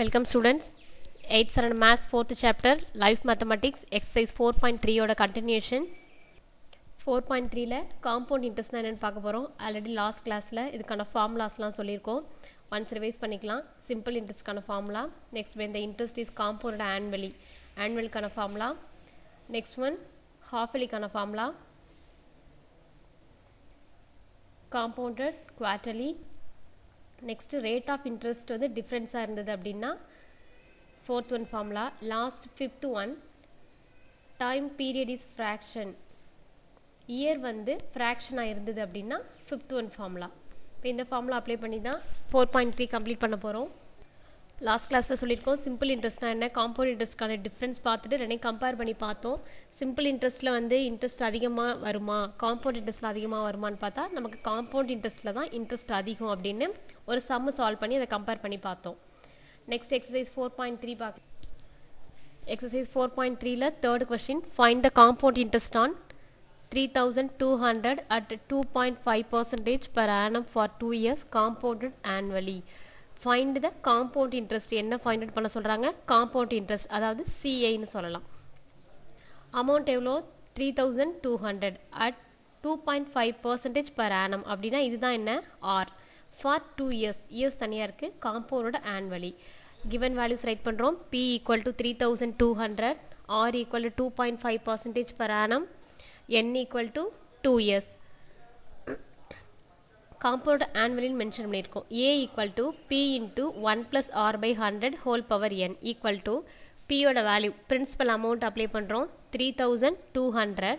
Welcome students. 8th standard maths 4th chapter life mathematics exercise 4.3 ஓட continuation. 4.3ல compound interest என்னன்னு பார்க்க போறோம். Already last கிளாஸ்ல இதுக்கான ஃபார்முலாஸ்லாம் சொல்லியிருக்கோம். ஒன்ஸ் ரிவைஸ் பண்ணிக்கலாம். சிம்பிள் இன்ட்ரெஸ்ட்கான formula. Next when the interest is compounded annually. annualக்கான ஃபார்முலா. நெக்ஸ்ட் ஒன் half yearlyக்கான formula. compounded quarterly. Next rate of interest வந்து difference இருந்தது அப்படின்னா fourth one formula. Last fifth one time period is fraction. year வந்து fraction இருந்தது அப்படின்னா fifth one formula. இப்போ இந்த formula apply பண்ணி தான் 4.3 complete பண்ண போறோம். லாஸ்ட் கிளாஸ்ல சொல்லியிருக்கோம் சிம்பிள் இன்ட்ரெஸ்ட்னா என்ன, காம்பவுண்ட் இன்ட்ரெஸ்ட்கான டிஃப்ரென்ஸ் பார்த்துட்டு ரெண்டையும் கம்பேர் பண்ணி பார்த்தோம். சிம்பிள் இன்ட்ரெஸ்ட்டில் வந்து இன்ட்ரெஸ்ட் அதிகமாக வருமா, காம்பவுண்ட் இன்ட்ரெஸ்ட்டில் அதிகமாக வருமானு பார்த்தா நமக்கு காம்பவுண்ட் இன்ட்ரெஸ்ட்டில் தான் இன்ட்ரெஸ்ட் அதிகம் அப்படின்னு ஒரு சம்மு சால்வ் பண்ணி அதை கம்பேர் பண்ணி பார்த்தோம். நெக்ஸ்ட் எக்ஸசைஸ் 4.3 பார்க்க. எக்ஸசைஸ் 4.3ல third question, find the compound interest on 3200 at 2.5% per annum for 2 years compounded annually. Find the compound interest. என்ன find out பண்ண சொல்றாங்க, compound interest, அதாவது CI ன்னு சொல்லலாம். amount எவ்வளோ 3200 at 2.5% per annum அப்படின்னா இதுதான் என்ன R for 2 years. years தனியா இருக்கு, compounded annually. given values write பண்றோம். P equal to 3200, R equal to 2.5% per annum, N equal to 2 years. compound annually mention பண்ணியிருக்கோம். A equal to P into 1 plus R by 100 whole power N equal to P ஓட value principal amount apply பண்ணுறோம் 3200.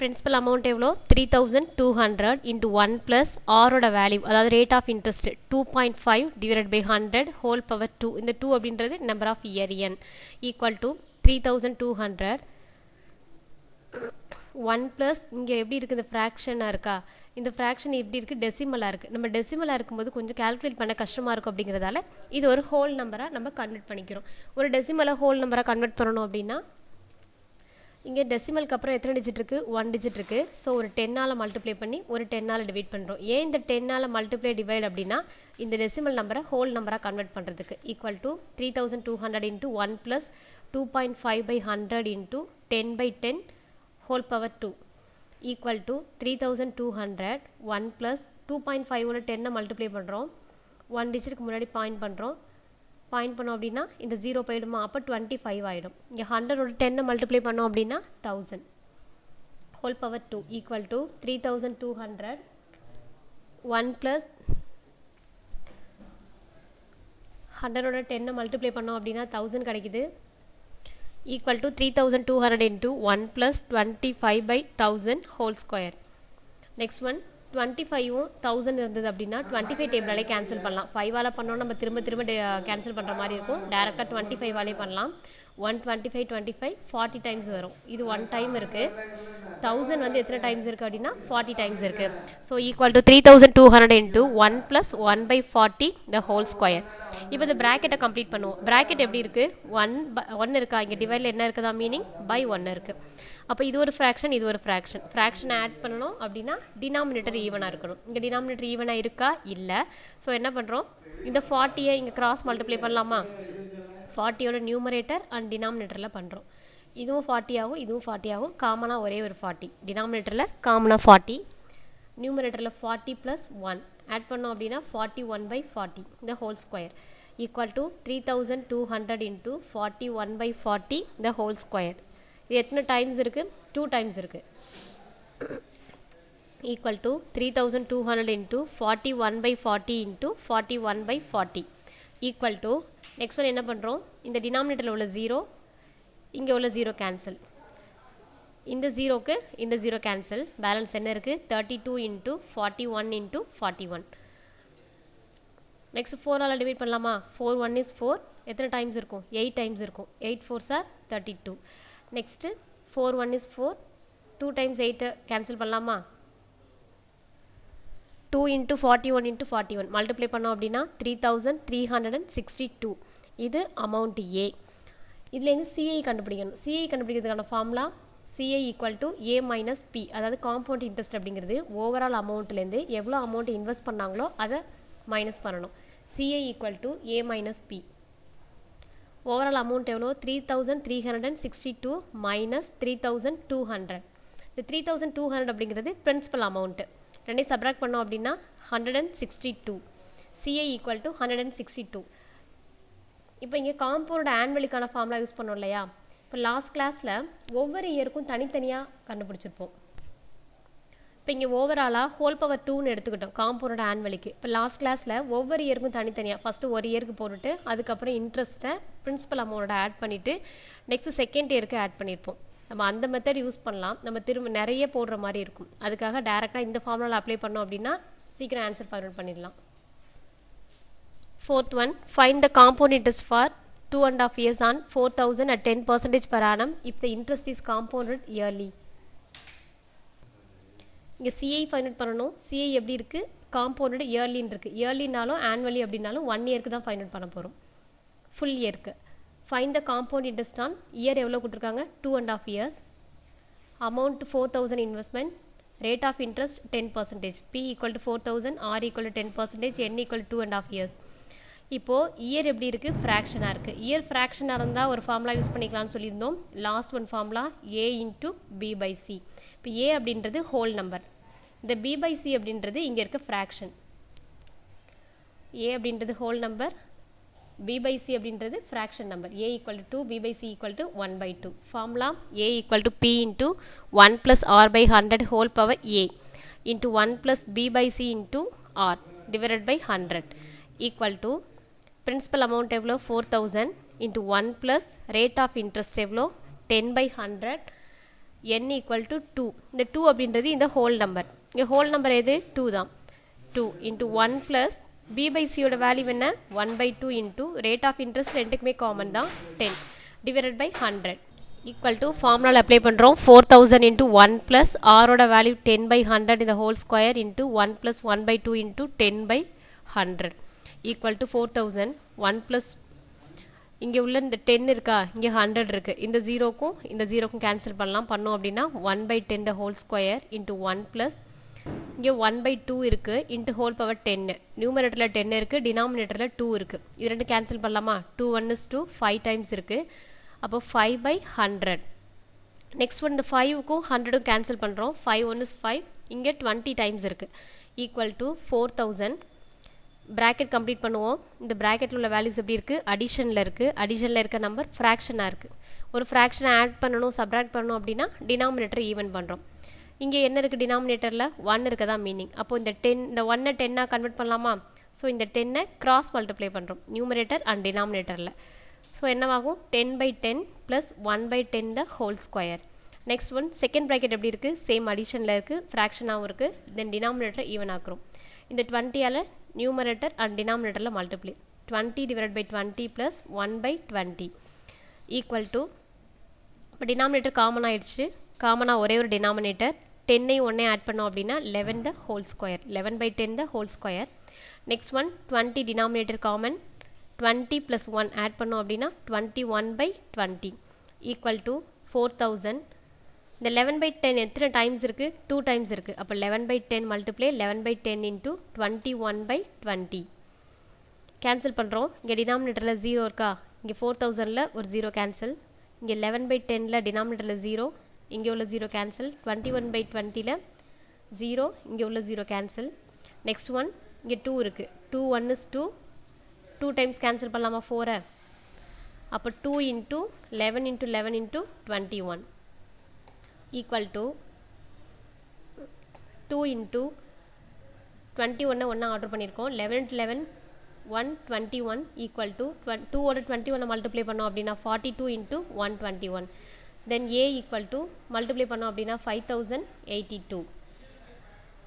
principal amount எவ்வளோ 3200 into 1 plus R ஓட value அதாவது rate of interest 2.5 divided by 100 whole power 2. இந்த 2 அப்படின்றது number of year N equal to 3200 1 plus இங்கே எப்படி இருக்குது ஃப்ராக்ஷனாக இருக்கா, இந்த ஃப்ராக்ஷன் எப்படி இருக்குது டெசிமலாக இருக்குது. நம்ம டெசிமலாக இருக்கும்போது கொஞ்சம் கால்குலேட் பண்ண கஷ்டமாக இருக்கும் அப்படிங்கிறதால இது ஒரு ஹோல் நம்பராக நம்ம கன்வெர்ட் பண்ணிக்கிறோம். ஒரு டெசிமலை ஹோல் நம்பராக கன்வெர்ட் பண்ணணும் அப்படின்னா இங்கே டெசிமலுக்கு அப்புறம் எத்தனை டிஜிட் இருக்குது, 1 டிஜிட் இருக்குது. ஸோ ஒரு 10ஆல் மல்டிப்ளை பண்ணி ஒரு 10ஆல் டிவைட் பண்ணுறோம். ஏன் இந்த 10ஆல் மல்டிப்ளை டிவைட் அப்படின்னா இந்த டெசிமல் நம்பரை ஹோல் நம்பராக கன்வெர்ட் பண்ணுறதுக்கு. Equal to 3200 into 1 plus 2.5 by 100 into 10 by 10 whole power 2 equal to 3200 1 plus 2.5 ஓட 10 மல்டிப்ளை பண்ணுறோம். 1 டிஜிட்டுக்கு முன்னாடி பாயிண்ட் பண்ணுறோம். பாயிண்ட் பண்ணோம் அப்படின்னா இந்த 0 போயிடுமா, அப்போ 25 ஆகிடும். இங்கே 100 ஓட 10 மல்டிப்ளை பண்ணோம் அப்படின்னா 1000 whole power 2 equal to 3200 1 plus 100 ஓட 10 மல்டிப்ளை பண்ணோம் அப்படின்னா 1000 கிடைக்குது. equal to 3200 into 1 plus 25 by 1000 whole square. next one 25 1000 இருந்தது அப்படின்னா 25 டேபிளாலே கேன்சல் பண்ணலாம். 5ஆல் பண்ணோம் நம்ம திரும்ப கேன்சல் பண்ணுற மாதிரி இருக்கும். டேரெக்டாக 25ஆலே பண்ணலாம். 125 25 40 டைம்ஸ் வரும். இது 1 டைம் இருக்குது. 1000 வந்து எத்தனை டைம்ஸ் இருக்குது அப்படின்னா 40 டைம்ஸ் இருக்குது. So equal to 3200 into 1 plus 1 by 40 the whole square. இப்போ இந்த ப்ராக்கெட்டை கம்ப்ளீட் பண்ணுவோம். ப்ராக்கெட் எப்படி இருக்குது, 1 இருக்கா, இங்கே டிவைடில் என்ன இருக்குதா, மீனிங் பை 1 இருக்குது. அப்போ இது ஒரு ஃப்ராக்ஷன், இது ஒரு ஃப்ராக்ஷன். ஃப்ராக்ஷன் ஆட் பண்ணணும் அப்படின்னா டினாமினேட்டர் ஈவனாக இருக்கணும். இங்கே டினாமினேட்டர் ஈவனாக இருக்கா, இல்லை. ஸோ என்ன பண்ணுறோம், இந்த 40யை இங்கே கிராஸ் மல்டிப்ளை பண்ணலாமா, 40யோட நியூமரேட்டர் அண்ட் டினாமினேட்டரில் பண்ணுறோம். இதுவும் 40 ஆகும், இதுவும் 40 ஆகும். காமனாக ஒரே ஒரு 40, டினாமினேட்டரில் காமனாக 40, நியூமரேட்டரில் 40 ப்ளஸ் 1 ஆட் பண்ணோம் அப்படின்னா 41 by 40 the whole square equal to 3200 into 41 by 40 the whole square. இது எத்தனை டைம்ஸ் இருக்குது, 2 டைம்ஸ் இருக்குது. Equal to 3200 into 41 by 40 into 41 by 40 equal to next one என்ன பண்ணுறோம், இந்த டினாமினேட்டரில் உள்ள 0 இங்கே உள்ள 0 கேன்சல், இந்த 0க்கு இந்த 0 கேன்சல், பேலன்ஸ் என்ன இருக்குது 32 இன்ட்டு 41 இன்ட்டு 41. நெக்ஸ்ட் 4ஆல் டிவைட் பண்ணலாமா, 4 1 is 4, எத்தனை டைம்ஸ் இருக்கும், 8 டைம்ஸ் இருக்கும். 8 4s are 32. Next 4 1 is 4, 2 times 8 cancel பண்ணலாமா, 2 into 41 into 41 மல்டிப்ளை பண்ணோம் அப்படின்னா 3362. இது அமௌண்ட் ஏ. இதுலேருந்து சிஐ கண்டுபிடிக்கணும். சிஐ கண்டுபிடிக்கிறதுக்கான formula CI equal to A minus P, அதாவது காம்பவுண்ட் இன்ட்ரெஸ்ட் அப்படிங்கிறது ஓவரால் அமௌண்ட்லேருந்து எவ்வளோ அமௌண்ட் இன்வெஸ்ட் பண்ணாங்களோ அதை மைனஸ் பண்ணணும். CA equal to A minus P. Overall amount எவ்வளோ 3362 minus 3200. இந்த 3200 அப்படிங்கிறது principal amount. ரெண்டே சப்ராக்ட் பண்ணோம் அப்படின்னா 162. CA equal to 162. இப்போ இங்கே காம்பவுண்ட் ஆனுவலுக்கான ஃபார்முலா யூஸ் பண்ணோம் இல்லையா? இப்போ லாஸ்ட் கிளாஸில் ஒவ்வொரு இயருக்கும் தனித்தனியாக கண்டுபிடிச்சிருப்போம். இப்போ இங்கே ஓவராலாக ஹோல் பவர் 2ன்னு எடுத்துக்கிட்டோம் காம்பவுண்ட் ஆனுவலுக்கு. இப்போ லாஸ்ட் கிளாஸில் ஒவ்வொரு இயருக்கும் தனித்தனியாக ஃபஸ்ட்டு ஒரு இயருக்கு போட்டுட்டு அதுக்கப்புறம் இன்ட்ரெஸ்ட்டை பிரின்சிபல் அமௌண்ட்டை ஆட் பண்ணிவிட்டு நெக்ஸ்ட்டு செகண்ட் இயருக்கு ஆட் பண்ணியிருப்போம். நம்ம அந்த மெத்தட் யூஸ் பண்ணலாம். நம்ம திரும்ப நிறைய போடுற மாதிரி இருக்கும். அதுக்காக டேரெக்டாக இந்த ஃபார்முலாவில் அப்ளை பண்ணோம் அப்படின்னா சீக்கிரம் ஆன்சர் ஃபைண்ட் பண்ணிடலாம். Fourth one, find the compound interest for 2.5 years on 4,000 at 10% per annum if the interest is compounded yearly. இங்கே CI ஃபைண்ட் அவுட் பண்ணணும். CI எப்படி இருக்குது? காம்பவுண்டட் இயர்லின்னு இருக்குது. இயர்லினாலும் ஆனுவலி அப்படின்னாலும் 1 இயருக்கு தான் ஃபைண்ட் அவுட் பண்ண போகிறோம், ஃபுல் இயருக்கு. Find the compound interest on year எவ்வளோ கொடுத்துருக்காங்க? 2.5 years. Amount 4,000 investment. Rate of interest 10%. P equal to 4,000, R equal to 10%, N equal to 2.5 years. இப்போது இயர் எப்படி இருக்குது? ஃப்ராக்ஷனாக இருக்குது. இயர் ஃப்ராக்ஷனாக இருந்தால் ஒரு ஃபார்முலா யூஸ் பண்ணிக்கலாம்னு சொல்லியிருந்தோம். Last one formula A into B by C. இப்போ A அப்படின்றது ஹோல் நம்பர், இந்த B பை C அப்படின்றது இங்கே இருக்க ஃப்ராக்ஷன். A அப்படின்றது whole number, B by C அப்படின்றது fraction number. A equal to 2, B by C equal to 1 by 2. Formula A equal to P into 1 plus R by 100 whole power A into 1 plus B by C into R divided by 100 equal to principal amount எவ்வளோ 4,000 into 1 plus rate of interest எவ்வளோ 10 by 100, n equal to 2. இந்த 2 அப்படின்றது இந்த whole number. இங்கே whole number எது? 2 தான். 2 into 1 plus B by C யோட value என்ன? 1 by 2 into rate of interest ரெண்டுக்குமே காமன் தான் 10 divided by 100 equal to ஃபார்முலாவில் அப்ளை பண்ணுறோம். 4,000 into 1 plus R ஓட வேல்யூ 10 by 100 இந்த whole square into 1 plus 1 by 2 into 10 by 100 equal to 4,000. 1 plus இங்கே உள்ள இந்த 10 இருக்கா, இங்கே 100 இருக்குது. இந்த ஜீரோக்கும் இந்த ஜீரோக்கும் கேன்சல் பண்ணோம் அப்படின்னா 1 by 10 the whole square into 1 plus இங்கே 1 by 2 இருக்குது into whole power 10. நியூமரேட்டரில் 10 இருக்குது, டினாமினேட்டரில் 2 இருக்குது. இது ரெண்டு கேன்சல் பண்ணலாமா? 2 1 is 2, 5 டைம்ஸ் இருக்குது. அப்போ 5 by 100. நெக்ஸ்ட் ஒன் இந்த 5க்கும் 100க்கும் கேன்சல் பண்ணுறோம். 5 1 is 5, இங்கே 20 டைம்ஸ் இருக்குது. Equal to 4,000. ப்ராக்கெட் கம்ப்ளீட் பண்ணுவோம். இந்த ப்ராக்கெட்டில் உள்ள வேல்யூஸ் எப்படி இருக்குது? அடிஷனில் இருக்குது. அடிஷனில் இருக்க நம்பர் ஃப்ராக்ஷனாக இருக்குது. ஒரு ஃப்ராக்ஷனை ஆட் பண்ணணும், சப்ராக்ட் பண்ணணும் அப்படின்னா டினாமினேட்டர் ஈவன் பண்ணுறோம். இங்கே என்ன இருக்குது? டினாமினேட்டரில் 1 இருக்க தான் மீனிங். அப்போது இந்த 1-ஐ 10-ஆக கன்வெர்ட் பண்ணலாமா? ஸோ இந்த 10-ஐ கிராஸ் மல்டிப்ளை பண்ணுறோம் நியூமரேட்டர் அண்ட் டினாமினேட்டரில். ஸோ என்னவாகும்? 10 by 10 plus 1 by 10 the whole square. Next one second bracket எப்படி இருக்குது? சேம் அடிஷனில் இருக்குது, ஃப்ராக்ஷனாகவும் இருக்குது. தென் டினாமினேட்டர் ஈவன் ஆக்குறோம். இந்த 20ஆல் நியூமரேட்டர் அண்ட் டினாமினேட்டரில் multiply. 20 divided by 20 plus 1 by 20 equal to, இப்போ டினாமினேட்டர் காமன் ஆயிடுச்சு. காமனாக ஒரே ஒரு டினாமினேட்டர். 10ஐயும் 1ஐயும் ஆட் பண்ணோம் அப்படின்னா 11 the whole square. 11 by 10 the whole square. Next one 20 denominator common. 20 plus 1 add பண்ணோம் அப்படின்னா 21 by 20 ஈக்குவல் டு 4,000. இந்த 11 by 10 எத்தனை டைம்ஸ் இருக்குது? 2 டைம்ஸ் இருக்குது. அப்போ 11 by 10 multiply 11 by 10 into 21 by 20 cancel பண்ணுறோம். இங்கே டினாமினேட்டரில் 0 இருக்கா? இங்கே 4,000ல் ஒரு 0 கேன்சல். இங்கே 11 by 10ல் டினாமினேட்டரில் 0, இங்கே உள்ள 0 கேன்சல். 21 by 20ல் 0, இங்கே உள்ள 0 கேன்சல். நெக்ஸ்ட் ஒன் இங்கே 2 இருக்குது. 2 1 is 2, 2 டைம்ஸ் கேன்சல் பண்ணலாமா 4? அப்போ 2 into 11 into 11 into 21 equal to 2 into 21 ஒன்றா ஆர்டர் பண்ணியிருக்கோம். 11 into 11 121 equal to 2ஓட 21 மல்டிப்ளை பண்ணோம் அப்படின்னா 42 into 121. Then A equal to multiply பண்ணோம் அப்படின்னா 5,082.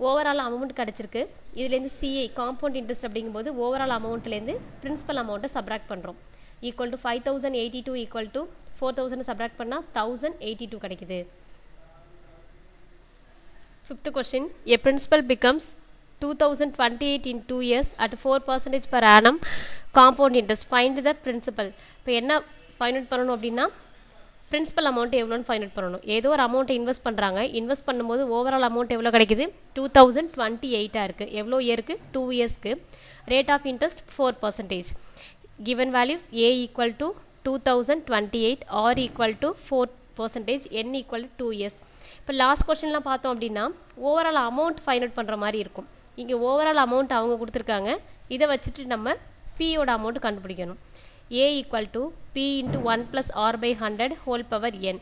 ஓவரால் அமௌண்ட் கிடச்சிருக்கு. இதுலேருந்து CI காம்பவுண்ட் இன்ட்ரெஸ்ட் அப்படிங்கும்போது ஓவரால் அமௌண்ட்லேருந்து பிரின்சிபல் அமௌண்ட்டை சப்ராக்ட் பண்ணுறோம். Equal to 5,082 equal to 4,000 subtract பண்ணால் 1,082 கிடைக்குது. Fifth question, a principal becomes 2,028 in 2 years at 4% per annum compound interest. Find the principal. இப்போ என்ன ஃபைண்ட் அவுட் பண்ணணும் அப்படின்னா பிரின்சிபல் அமௌண்ட் எவ்வளோன்னு ஃபைண்ட் அவுட் பண்ணணும். ஏதோ ஒரு அமௌண்ட்டை இன்வெஸ்ட் பண்ணுறாங்க. இன்வெஸ்ட் பண்ணும்போது ஓவரால் அமௌண்ட் எவ்வளோ கிடைக்குது? 2028 இருக்குது. எவ்வளோ இயருக்கு? 2 இயர்ஸ்க்கு. Rate of interest 4%. given values a equal to 2028, r equal to 4%, n equal to 2 years. இப்போ லாஸ்ட் கொஸ்டின்லாம் பார்த்தோம் அப்படின்னா ஓவரால் அமௌண்ட் ஃபைண்ட் அவுட் பண்ணுற மாதிரி இருக்கும். இங்கே ஓவரால் அமௌண்ட் அவங்க கொடுத்துருக்காங்க. இதை வச்சுட்டு நம்ம பியோட அமௌண்ட் கண்டுபிடிக்கணும். a equal to p into 1 plus r by 100 whole power n.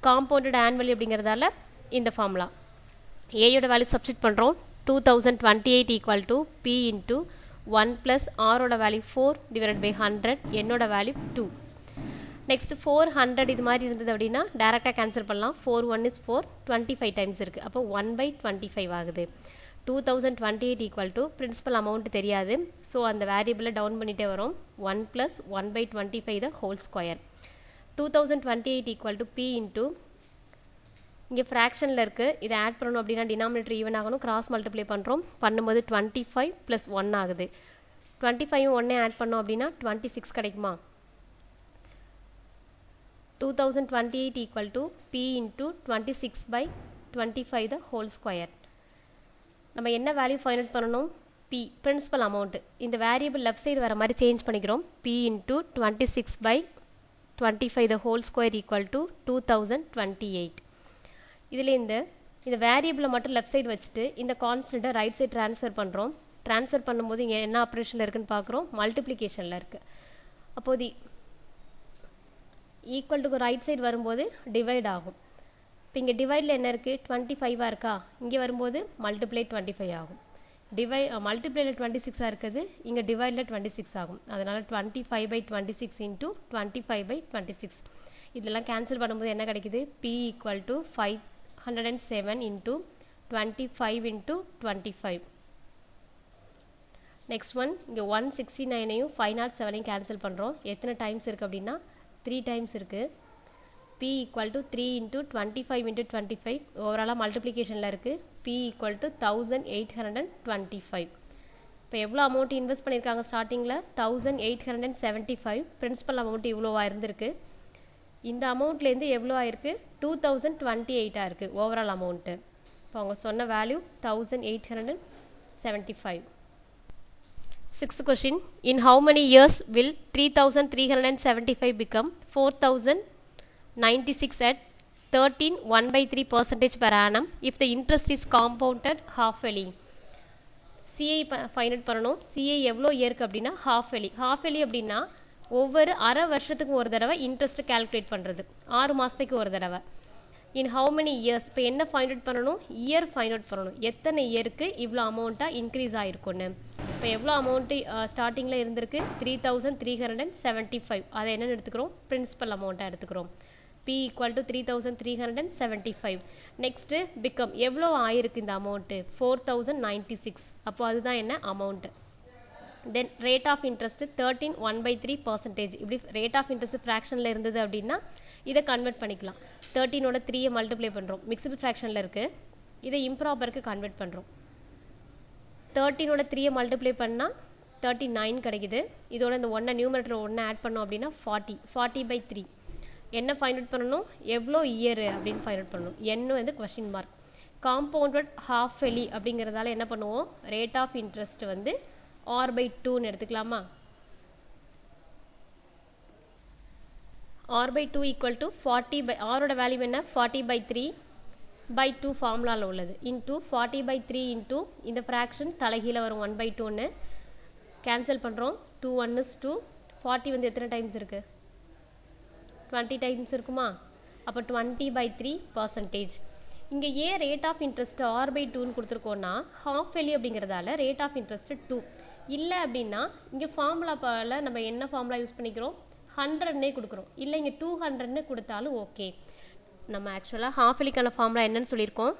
Compounded annually அப்படிங்கிறதால இந்த ஃபார்முலா. ஏயோட வேல்யூ சப்ஸ்டிட் பண்ணுறோம். 2028 equal to p into 1 plus r ஓட வேல்யூ 4 divided by 100, என்னோட வேல்யூ 2. நெக்ஸ்ட் 400 இது மாதிரி இருந்தது அப்படின்னா டேரெக்டாக கேன்சல் பண்ணலாம். 4 1 is 4, 25 டைம்ஸ் இருக்குது. அப்போ 1/25 ஆகுது. 2028 equal to பிரின்சிபல் அமௌண்ட் தெரியாது. ஸோ அந்த வேரியபிளை டவுன் பண்ணிகிட்டே வரும். 1 plus 1/25 the whole square. 2028 equal to p into இங்கே ஃப்ராக்ஷனில் இருக்குது. இதை ஆட் பண்ணணும் அப்படின்னா டினாமினேட்டர் ஈவன் ஆகணும். கிராஸ் மல்டிப்ளை பண்ணுறோம். பண்ணும்போது 25 + 1 ஆகுது. 25 1 ஆட் பண்ணோம் அப்படின்னா 26 கிடைக்குமா? 2028 equal to p into 26/25 the whole square. நம்ம என்ன வேல்யூ ஃபைண்ட் அவுட் பண்ணணும்? p principal amount. இந்த வேரியபிள் லெஃப்ட் சைடு வர மாதிரி சேஞ்ச் பண்ணிக்கிறோம். p into 26/25 the whole square equal to 2028. இதில் இந்த வேரியபிளை மட்டும் லெஃப்ட் சைடு வச்சுட்டு இந்த கான்ஸ்டண்ட்டை ரைட் சைடு ட்ரான்ஸ்ஃபர் பண்ணுறோம். ட்ரான்ஸ்ஃபர் பண்ணும்போது இங்கே என்ன ஆப்ரேஷனில் இருக்குன்னு பார்க்குறோம். மல்டிப்ளிகேஷனில் இருக்குது. அப்போது ஈக்குவல் டு ரைட் சைடு வரும்போது டிவைட் ஆகும். இப்போ இங்கே டிவைடில் என்ன இருக்குது? 25 இருக்கா? இங்கே வரும்போது மல்டிப்ளை 25 ஆகும். மல்டிப்ளைல 26 இருக்குது. இங்கே டிவைடில் 26 ஆகும். அதனால் 25/26 into 25/26. இதெல்லாம் கேன்சல் பண்ணும்போது என்ன கிடைக்குது? p equal to 507 into 25 into 25. Next one இங்கே 169ஐயும் 507ஐயும் கேன்சல் பண்ணுறோம். எத்தனை டைம்ஸ் இருக்குது அப்படின்னா 3 டைம்ஸ் இருக்குது. p equal to 3 into 25 into 25. ஓவராலாக மல்டிப்ளிகேஷனில் இருக்குது. p equal to 1825. இப்போ எவ்வளோ அமௌண்ட் இன்வெஸ்ட் பண்ணியிருக்காங்க ஸ்டார்டிங்கில்? 1875. பிரின்சிபல் அமௌண்ட் இவ்வளோவா இருந்திருக்கு. இந்த அமௌண்ட்லேருந்து எவ்வளோ ஆயிருக்கு? 2028 இருக்குது ஓவரால் அமௌண்ட்டு. இப்போ அவங்க சொன்ன value 1875. Sixth question. In how many years will 3375 become 4096 at 13 1/3% per annum if the interest is compounded half-yearly? CI find out பண்ணணும். CI எவ்வளோ இயருக்கு அப்படின்னா half-yearly. half-yearly அப்படின்னா ஒவ்வொரு அரை வருஷத்துக்கு ஒரு தடவை இன்ட்ரெஸ்ட் கால்குலேட் பண்ணுறது. 6 மாதத்துக்கு ஒரு தடவை. In how many years? இப்போ என்ன ஃபைண்ட் அவுட் பண்ணணும்? இயர் ஃபைண்ட் அவுட் பண்ணணும். எத்தனை இயருக்கு இவ்வளோ அமௌண்ட்டாக இன்க்ரீஸ் ஆகிருக்குன்னு. இப்போ எவ்வளோ அமௌண்ட்டு ஸ்டார்டிங்கில் இருந்திருக்கு? 3375. அதை என்னென்னு எடுத்துக்கிறோம்? பிரின்சிபல் அமௌண்ட்டாக எடுத்துக்கிறோம். p equal to 3375. Next become எவ்வளோ ஆயிருக்கு இந்த அமௌண்ட்டு? 4096. அப்போ அதுதான் என்ன amount. Then rate of interest 13 1/3%. இப்படி ரேட் ஆஃப் இன்ட்ரெஸ்ட் ஃப்ராக்ஷனில் இருந்தது அப்படின்னா இதை கன்வெர்ட் பண்ணிக்கலாம். 13ஓட 3 மல்டிப்ளை பண்ணுறோம். மிக்சடு ஃப்ராக்ஷனில் இருக்குது. இதை இம்ப்ராப்பருக்கு கன்வெர்ட் பண்ணுறோம். 13ஓட 3 மல்டிப்ளை பண்ணால் 39 கிடைக்குது. இதோட இந்த 1 நியூமரேட்டர் 1 ஆட் பண்ணோம் அப்படின்னா 40/3. என்ன ஃபைண்ட் அவுட் பண்ணணும்? எவ்வளோ இயர் அப்படின்னு ஃபைண்ட் அவுட் பண்ணணும். என்ன வந்து கொஸ்டின் மார்க். காம்பவுண்டட் half-yearly அப்படிங்கிறதால என்ன பண்ணுவோம்? ரேட் ஆஃப் இன்ட்ரெஸ்ட் வந்து r/2ன்னு எடுத்துக்கலாமா? r/2 equal to 40 r-ஓட வேல்யூ என்ன? 40/3/2 ஃபார்முலாவில் உள்ளது. இன்டூ 40/3 இன்டூ இந்த ஃப்ராக்ஷன் தலைகீழ வரும் 1/2ன்னு கேன்சல் பண்ணுறோம். 2 1 is 2. 40 வந்து எத்தனை டைம்ஸ் இருக்குது? 20 டைம்ஸ் இருக்குமா? அப்போ 20/3%. இங்கே ஏன் ரேட் ஆஃப் இன்ட்ரெஸ்ட் r/2ன்னு கொடுத்துருக்கோன்னா half-yearly அப்படிங்கிறதால ரேட் ஆஃப் இன்ட்ரெஸ்ட் 2 இல்லை அப்படின்னா இங்கே ஃபார்முலாவில் நம்ம என்ன ஃபார்முலா யூஸ் பண்ணிக்கிறோம்? 100ன்னே கொடுக்குறோம். இல்லை இங்கே 200ன்னு கொடுத்தாலும் ஓகே. நம்ம ஆக்சுவலாக half-yearlyக்கான ஃபார்முலா என்னன்னு சொல்லியிருக்கோம்?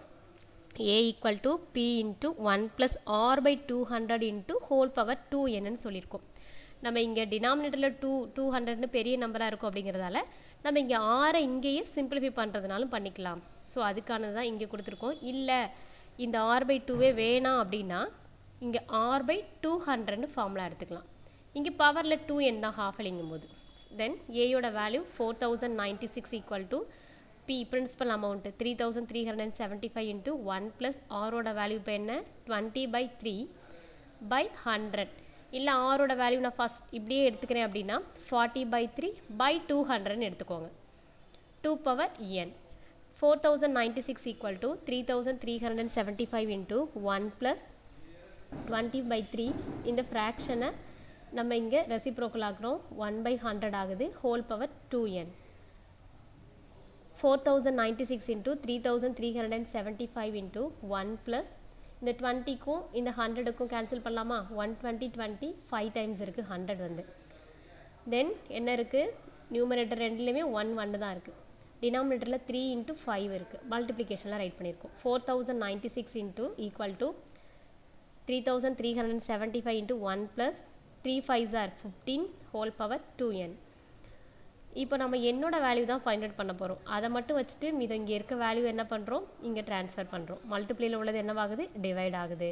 a equal to p into 1 plus r/200 into whole power 2nன்னு சொல்லியிருக்கோம். நம்ம இங்கே டினாமினேட்டரில் 200ன்னு பெரிய நம்பராக இருக்கும் அப்படிங்கிறதால நம்ம இங்கே ஆரை இங்கேயே சிம்பிளிஃபை பண்ணுறதுனாலும் பண்ணிக்கலாம். ஸோ அதுக்கானது தான் இங்கே கொடுத்துருக்கோம். இல்லை இந்த r/2வே வேணாம் அப்படின்னா இங்கே r/200ன்னு ஃபார்முலா எடுத்துக்கலாம். இங்கே பவரில் 2n தான் half-yearlyங்கும் போது. then ஏயோட value 4096 equal to P principal amount 3375 into 1 plus R ஓட வேல்யூ இப்போ என்ன 20/3 by 100 இல்லை R ஓட வேல்யூ நான் ஃபஸ்ட் இப்படியே எடுத்துக்கிறேன் அப்படின்னா 40/3 by 200 எடுத்துக்கோங்க 2 power n 4096 equal to 3375 into 1 plus 20/3 இந்த ஃப்ராக்ஷனை நம்ம இங்கே ரெசிப்ரோக்கல் ஆக்குறோம் 1/100 ஆகுது whole power 2n 4096 into 3375 into 1 plus இந்த 20க்கும் இந்த 100க்கும் கேன்சல் பண்ணலாமா 120 20 5 டைம்ஸ் இருக்குது 100 வந்து தென் என்ன இருக்குது நியூமரேட்டர் ரெண்டுலேயுமே 1 1 தான் இருக்குது டினாமினேட்டரில் 3 into 5 இருக்குது மல்டிப்ளிகேஷனில் ரைட் பண்ணியிருக்கோம் 4096 into equal to 3375 into 1 plus 3 5s are 15 whole power 2n இப்போ நம்ம என்னோட வேல்யூ தான் ஃபைண்ட் அவுட் பண்ண போகிறோம் அதை மட்டும் வச்சுட்டு மீது இங்கே இருக்க வேல்யூ என்ன பண்ணுறோம் இங்கே ட்ரான்ஸ்ஃபர் பண்ணுறோம் மல்டிப்ளேயில் உள்ளது என்னவாகுது டிவைட் ஆகுது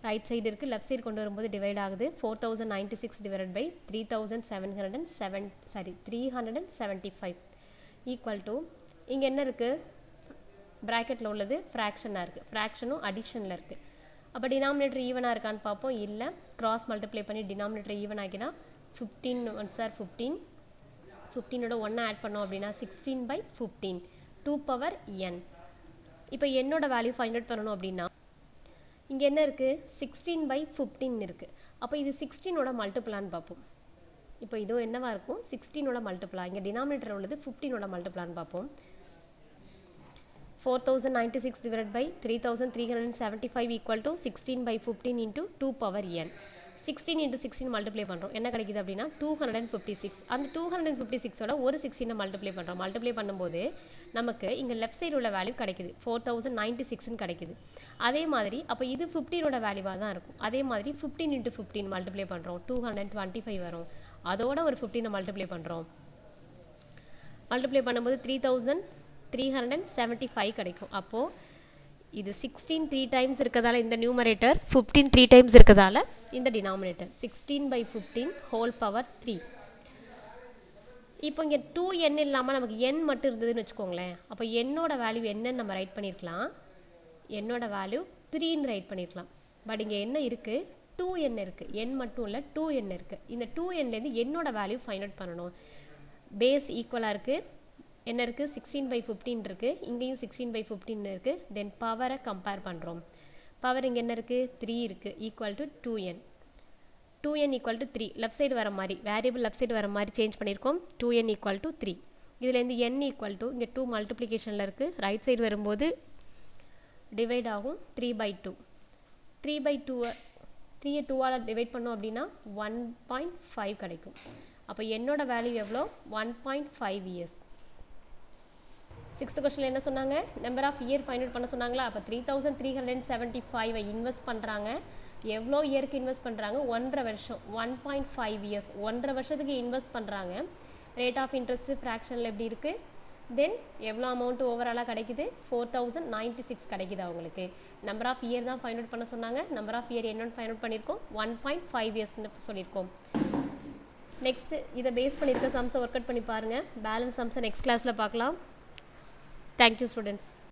ரைட் சைடு இருக்குது லெஃப்ட் சைடு கொண்டு வரும்போது டிவைட் ஆகுது 4096 டிவைட் பை 375 ஈக்குவல் டு இங்கே என்ன இருக்குது ப்ராக்கெட்டில் உள்ளது ஃப்ராக்ஷனாக இருக்குது ஃப்ராக்ஷனும் அடிஷனில் இருக்குது அப்போ டினாமினேட்டர் ஈவனாக இருக்கான்னு பார்ப்போம் இல்லை கிராஸ் மல்டிப்ளை பண்ணி டினாமினேட்டர் ஈவன் ஆகினா 15 1 சார் 15 15ஓட 1 ஆட் பண்ணோம் அப்படின்னா 16/15 2 power n இப்போ என்னோட வேல்யூ ஃபைண்ட் அவுட் பண்ணணும் அப்படின்னா இங்கே என்ன இருக்குது 16/15 இருக்குது அப்போ இது 16ஓட மல்டிப்ளான்னு பார்ப்போம் இப்போ இதுவும் என்னவா இருக்கும் 16ஓட மல்டிப்ளா இங்கே டினாமினேட்டர் உள்ளது 15ஓட மல்டிப்ளான்னு பார்ப்போம் 4096 divided by 3375 equal to 16/15 into 2 power n 16 into 16 multiply பண்ணுறோம் என்ன கிடைக்குது அப்படின்னா 256 அந்த 256ஓட ஒரு 16 மல்டிப்ளை பண்ணுறோம் மல்டிப்ளை பண்ணும்போது நமக்கு இங்கே லெஃப்ட் சைடு உள்ள வேல்யூ கிடைக்குது 4096 கிடைக்குது அதே மாதிரி அப்போ இது 15ஓட வேல்யூவாக தான் இருக்கும் அதே மாதிரி 15 into 15 மல்டிப்ளை பண்ணுறோம் 225 வரும் அதோட ஒரு 15 மல்டிப்ளை பண்ணுறோம் மல்டிப்ளை பண்ணும்போது 3375 கிடைக்கும் அப்போது இது 16 3 டைம்ஸ் இருக்கிறதால இந்த நியூமரேட்டர் 15 3 டைம்ஸ் இருக்கிறதால இந்த டினாமினேட்டர் 16/15 ஹோல் பவர் 3 இப்போ இங்கே 2n இல்லாமல் நமக்கு n மட்டும் இருந்ததுன்னு வச்சுக்கோங்களேன் அப்போ என்னோட வேல்யூ என்னன்னு நம்ம ரைட் பண்ணியிருக்கலாம் என்னோட வேல்யூ 3ன்னு ரைட் பண்ணியிருக்கலாம் பட் இங்கே என்ன இருக்குது 2n இருக்குது n மட்டும் இல்லை 2n இருக்குது இந்த 2nலேருந்து என்னோட வேல்யூ ஃபைண்ட் அவுட் பண்ணணும் பேஸ் ஈக்குவலாக இருக்குது என்ன இருக்குது 16/15 இருக்குது இங்கேயும் 16/15 இருக்குது தென் பவரை கம்பேர் பண்ணுறோம் பவர் இங்கே என்ன இருக்குது 3 இருக்குது equal to 2n equal to 3 left side வர மாதிரி வேரியபிள் லெஃப்ட் சைடு வர மாதிரி சேஞ்ச் பண்ணியிருக்கோம் 2n ஈக்குவல் டு 3 இதுலேருந்து n ஈக்குவல் டு இங்கே 2 மல்டிப்ளிகேஷனில் இருக்குது ரைட் சைடு வரும்போது டிவைட் ஆகும் 3/2 3/2 3 2ஆல் டிவைட் பண்ணோம் அப்படின்னா 1.5 கிடைக்கும் அப்போ என்னோட வேல்யூ எவ்வளோ 1.5 இயர்ஸ் 6th கொஸ்டினில் என்ன சொன்னாங்க number of year find out பண்ண சொன்னாங்களா அப்போ 3375 இன்வெஸ்ட் பண்ணுறாங்க எவ்வளோ இயருக்கு இன்வெஸ்ட் பண்ணுறாங்க 1.5 வருஷம் 1.5 இயர்ஸ் 1.5 வருஷத்துக்கு இன்வெஸ்ட் பண்ணுறாங்க ரேட் ஆஃப் இன்ட்ரெஸ்ட் ஃப்ராக்ஷனில் எப்படி இருக்குது தென் எவ்வளோ அமௌண்ட் ஓவராலாக கிடைக்குது 4096 கிடைக்குது அவங்களுக்கு நம்பர் ஆஃப் இயர் தான் ஃபைண்ட் அவுட் பண்ண சொன்னாங்க நம்பர் ஆஃப் இயர் என்னன்னு ஃபைண்ட் அவுட் பண்ணியிருக்கோம் 1.5 இயர்ஸ்னு சொல்லியிருக்கோம் நெக்ஸ்ட் இதை பேஸ் பண்ணியிருக்க சம்ஸை ஒர்க் அவுட் பண்ணி பாருங்கள் பேலன்ஸ் சம்ஸை நெக்ஸ்ட் கிளாஸில் பார்க்கலாம் Thank you students.